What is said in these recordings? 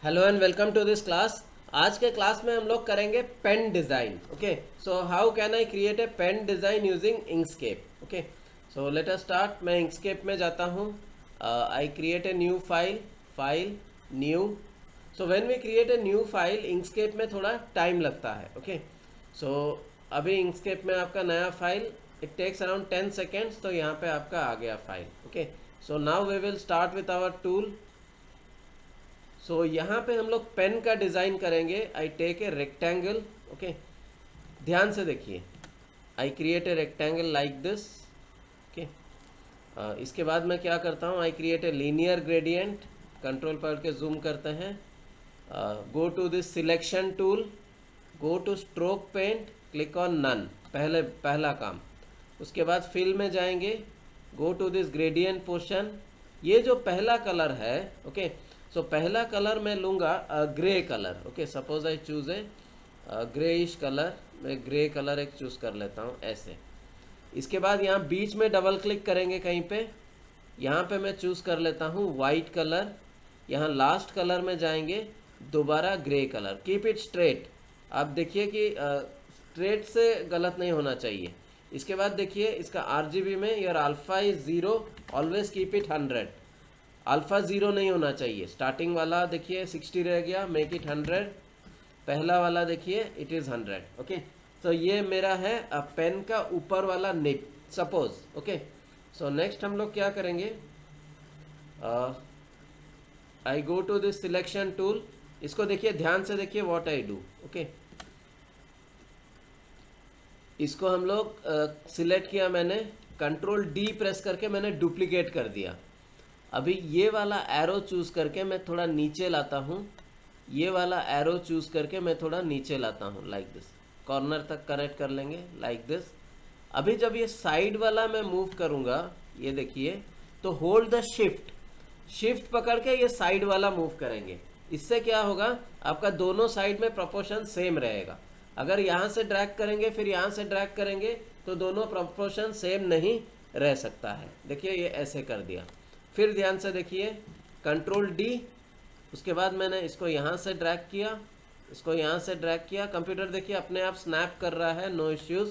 Hello and welcome to this class. आज के class में हम लोग करेंगे pen design. Okay, so how can I create a pen design using Inkscape. Okay, so let us start. मैं Inkscape में जाता हूँ। I create a new file new. So when we create a new file Inkscape में थोड़ा time लगता है। Okay, सो अभी Inkscape में आपका नया file, it takes around 10 seconds. तो यहाँ पे आपका आ गया फाइल। Okay, so now we will start with our tool. So यहाँ पे हम लोग पेन का डिज़ाइन करेंगे। I take a rectangle. Okay, ध्यान से देखिए। I create a rectangle like this. Okay, इसके बाद मैं क्या करता हूँ, I create a linear gradient. Control पकड़ के जूम करते हैं। Go to this selection tool, go to stroke paint, click on none. पहला काम। उसके बाद फिल में जाएंगे, go to this gradient portion. ये जो पहला कलर है, ओके, सो पहला कलर मैं लूँगा grey colour. Okay, suppose I choose A greyish colour. मैं ग्रे कलर एक चूज़ कर लेता हूँ ऐसे। इसके बाद यहाँ बीच में डबल क्लिक करेंगे कहीं पे। यहाँ पे मैं चूज़ कर लेता हूँ वाइट कलर। यहाँ लास्ट कलर में जाएंगे, दोबारा grey colour. Keep it straight. आप देखिए कि स्ट्रेट से गलत नहीं होना चाहिए। इसके बाद देखिए इसका RGB में your alpha is 0, always keep it 100। Alpha 0 नहीं होना चाहिए। स्टार्टिंग वाला देखिए 60 रह गया, मेक इट 100। पहला वाला देखिए इट इज़ 100। ओके, तो ये मेरा है पेन का ऊपर वाला nib suppose. Okay, so next हम लोग क्या करेंगे, I go to this selection tool. इसको देखिए, ध्यान से देखिए व्हाट आई डू। ओके, इसको हम लोग सिलेक्ट किया मैंने, कंट्रोल D प्रेस करके मैंने डुप्लीकेट कर दिया। अभी ये वाला एरो चूज़ करके मैं थोड़ा नीचे लाता हूँ। ये वाला एरो चूज़ करके मैं थोड़ा नीचे लाता हूँ लाइक दिस। कॉर्नर तक कनेक्ट कर लेंगे लाइक दिस। अभी जब ये साइड वाला मैं मूव करूँगा, ये देखिए, तो होल्ड द शिफ्ट। शिफ्ट पकड़ के ये साइड वाला मूव करेंगे। इससे क्या होगा, आपका दोनों साइड में प्रोपोर्शन सेम रहेगा। अगर यहाँ से ड्रैग करेंगे फिर यहाँ से ड्रैग करेंगे तो दोनों प्रोपोर्शन सेम नहीं रह सकता है। देखिए ये ऐसे कर दिया। फिर ध्यान से देखिए, कंट्रोल D। उसके बाद मैंने इसको यहाँ से ड्रैग किया, इसको यहाँ से ड्रैग किया। कंप्यूटर देखिए अपने आप स्नैप कर रहा है, no issues.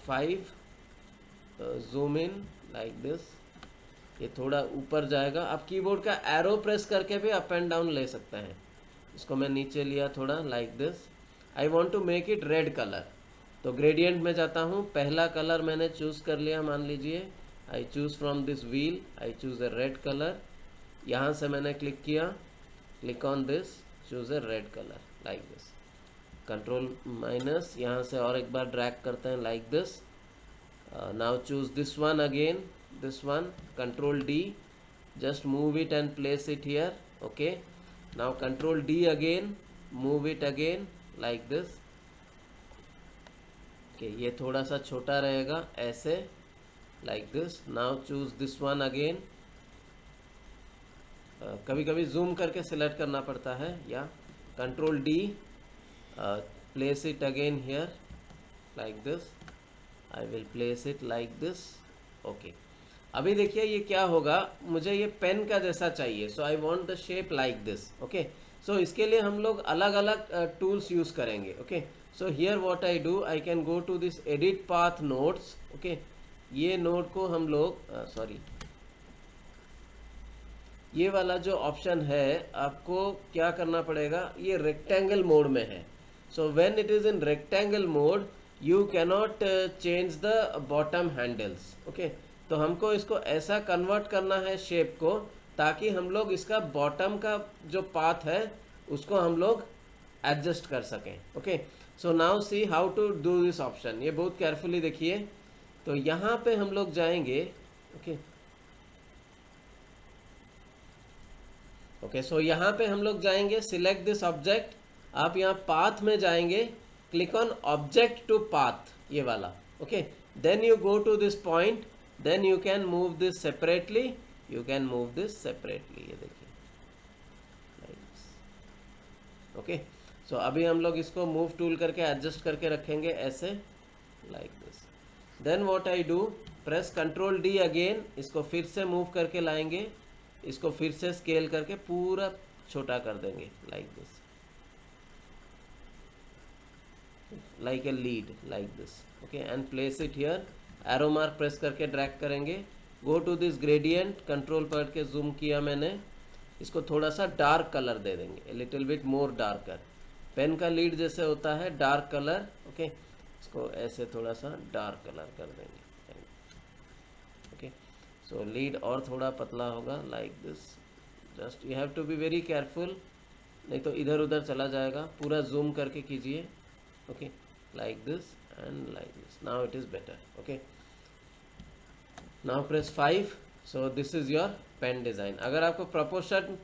5 zoom in like this. ये थोड़ा ऊपर जाएगा। आप कीबोर्ड का एरो प्रेस करके भी अप एंड डाउन ले सकते हैं। इसको मैं नीचे लिया थोड़ा like this. I want to make it red colour, तो ग्रेडियंट में जाता हूँ। पहला कलर मैंने चूज़ कर लिया, मान लीजिए I choose from this wheel, I choose A red colour. यहाँ से मैंने क्लिक किया, click on this, choose A red colour like this. Control minus, यहाँ से और एक बार ड्रैग करते हैं like this. Now choose this one again, this one, control D, just move it and place it here. Okay, now control D again, move it again like this. Okay, ये थोड़ा सा छोटा रहेगा ऐसे like this. Now choose this one again. कभी कभी zoom करके select करना पड़ता है, या control D, place it again here like this. I will place it like this. Okay, अभी देखिए ये क्या होगा, मुझे ये पेन का जैसा चाहिए। So I want the shape like this. Okay, so इसके लिए हम लोग अलग अलग टूल्स यूज़ करेंगे। Okay, so here what I do, I can go to this edit path nodes. Okay, ये नोड को हम लोग सॉरी, ये वाला जो ऑप्शन है आपको क्या करना पड़ेगा, ये रेक्टेंगल मोड में है। So when it is in rectangle mode you cannot change the bottom handles. Okay, तो हमको इसको ऐसा कन्वर्ट करना है शेप को, ताकि हम लोग इसका बॉटम का जो पाथ है उसको हम लोग एडजस्ट कर सकें। Okay, so now see how to do this option. ये बहुत केयरफुली देखिए। तो यहाँ पे हम लोग जाएंगे। ओके, ओके, सो यहाँ पे हम लोग जाएंगे, सिलेक्ट दिस ऑब्जेक्ट। आप यहाँ पाथ में जाएंगे, click on object to path, ये वाला। Okay, then you go to this point, then you can move this separately, you can move this separately. ये देखिए। ओके, सो अभी हम लोग इसको मूव टूल करके एडजस्ट करके रखेंगे ऐसे like this. Then what I do, press control D again, इसको फिर से मूव करके लाएंगे इसको फिर से स्केल करके पूरा छोटा कर देंगे like this, like a lead like this. Okay, and place it here. Arrow mark press करके ड्रैग करेंगे. Go to this gradient, control पकड़ के जूम किया मैंने. इसको थोड़ा सा डार्क कलर दे देंगे, little bit more darker. Pen का लीड जैसे होता है डार्क कलर. ओके, इसको ऐसे थोड़ा सा डार्क कलर कर देंगे. ओके, सो लीड और थोड़ा पतला होगा like this. Just you have to be very careful, नहीं तो इधर उधर चला जाएगा. पूरा जूम करके कीजिए. Okay, like this and like this. Now it is better. Okay, now press 5. So this is your pen design. अगर आपको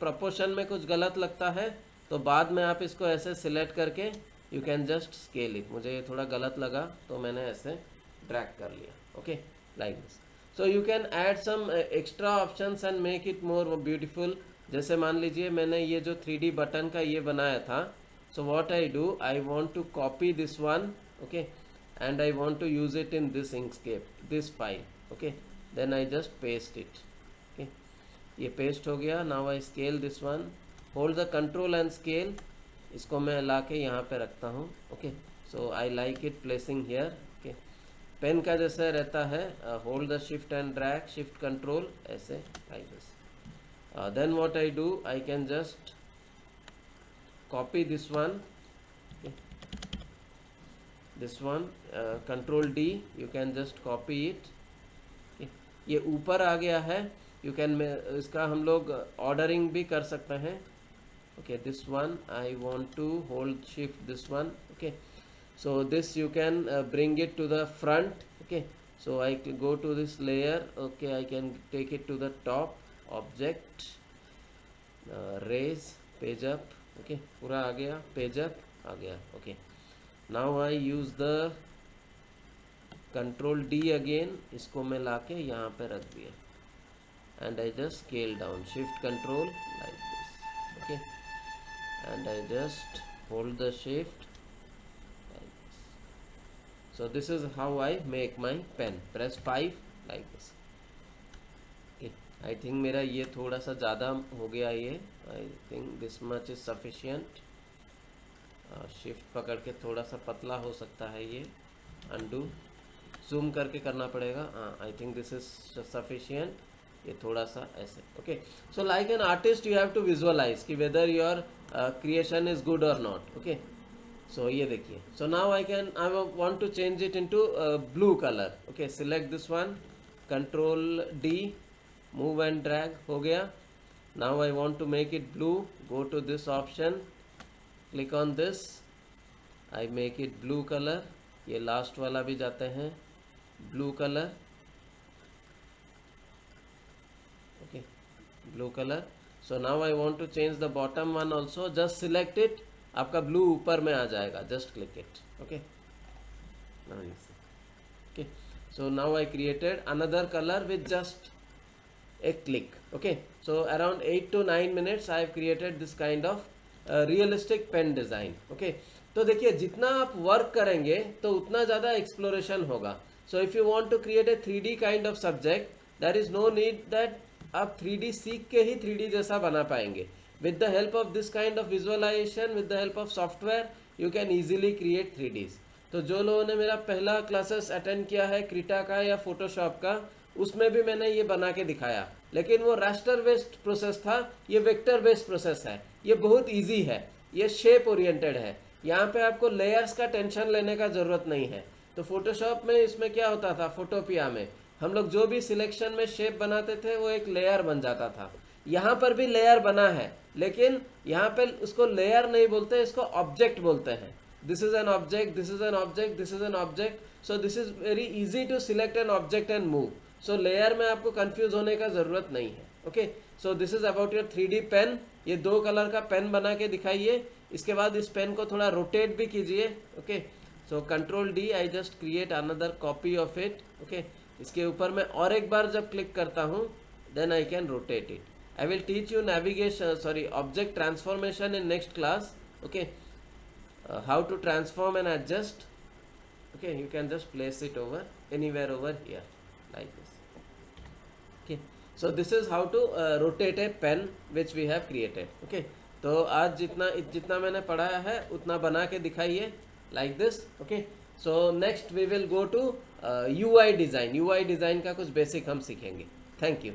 proportion में कुछ गलत लगता है तो बाद में आप इसको ऐसे सिलेक्ट करके you can just scale it. मुझे ये थोड़ा गलत लगा तो मैंने ऐसे ड्रैग कर लिया. Okay, like this. So you can add some extra options and make it more beautiful. जैसे मान लीजिए मैंने ये जो 3D बटन का ये बनाया था. So what I do, I want to copy this one, okay, and I want to use it in this Inkscape, this file. Okay, then I just paste it. Okay, ये paste हो गया. Now I scale this one, hold the control and scale. इसको मैं लाके यहाँ पे रखता हूँ. Okay, so I like it placing here. Okay, pen का जैसे रहता है, hold the shift and drag, shift control ऐसे like this. Then what I do, I can just copy this one. Okay, this one, control D, you can just copy it. Okay, ये ऊपर आ गया है. You can इसका हम लोग ordering भी कर सकते हैं. Okay, this one I want to hold shift this one. Okay, so this you can bring it to the front. Okay, so I go to this layer. Okay, I can take it to the top, object, raise, page up. Okay, पूरा आ गया, page up आ गया. Okay, now I use the control D again. इसको मैं लाके यहाँ पे रख दिया and I just scale down, shift control like this. Okay, and I just hold the shift like this. So this is how I make my pen. Press 5 like this. I think मेरा ये थोड़ा सा ज़्यादा हो गया. ये I think this much is sufficient. Shift पकड़ के थोड़ा सा पतला हो सकता है ये. अनडू, जूम करके करना पड़ेगा. I think this is sufficient. ये थोड़ा सा ऐसे. Okay, so like an artist you have to visualise कि whether your creation is good or not. Okay, so ये देखिए. So now I want to change it into blue colour. Okay, select this one, control D, move and drag. हो गया. now I want to make it blue. go to this option, click on this, I make it blue color. ये last वाला भी जाते हैं blue color. okay, blue color. so now I want to change the bottom one also. just select it, आपका blue ऊपर में आ जाएगा. just click it. okay, okay, so now I created another color with just a click. okay, so around 8 to 9 minutes I have created this kind of realistic pen design. okay, तो देखिए जितना आप work करेंगे तो उतना ज़्यादा exploration होगा. So if you want to create a 3D kind of subject, there is no need that आप 3D सीख के ही 3D जैसा बना पाएंगे. With the help of this kind of visualization, with the help of software, you can easily create 3Ds. तो जो लोगों ने मेरा पहला क्लासेस अटेंड किया है क्रीटा का या फोटोशॉप का, उसमें भी मैंने ये बना के दिखाया. लेकिन वो रास्टर बेस्ड प्रोसेस था, ये वेक्टर बेस्ड प्रोसेस है. ये बहुत इजी है, ये शेप ओरिएंटेड है. यहाँ पे आपको लेयर्स का टेंशन लेने का ज़रूरत नहीं है. तो फोटोशॉप में इसमें क्या होता था, फोटोपिया में हम लोग जो भी सिलेक्शन में शेप बनाते थे वो एक लेयर बन जाता था. यहाँ पर भी लेयर बना है, लेकिन यहाँ पे उसको लेयर नहीं बोलते, इसको ऑब्जेक्ट बोलते हैं. This is an object, this is an object, this is an object. So this is very easy to select an object and move. So layer में आपको कंफ्यूज होने का ज़रूरत नहीं है. Okay, so this is about your 3D pen. ये 2 colour का pen बना के दिखाइए. इसके बाद इस पेन को थोड़ा रोटेट भी कीजिए. Okay, so control D, I just create another copy of it. Okay, इसके ऊपर मैं और एक बार जब क्लिक करता हूँ then I can rotate it. I will teach you navigation object transformation in next class. Okay, how to transform and adjust. okay, you can just place it over anywhere over here like this. okay, so this is how to rotate a pen which we have created. Okay, तो आज जितना मैंने पढ़ाया है उतना बना के दिखाइए like this. Okay, so next we will go to UI design. UI design का कुछ बेसिक हम सीखेंगे। Thank you.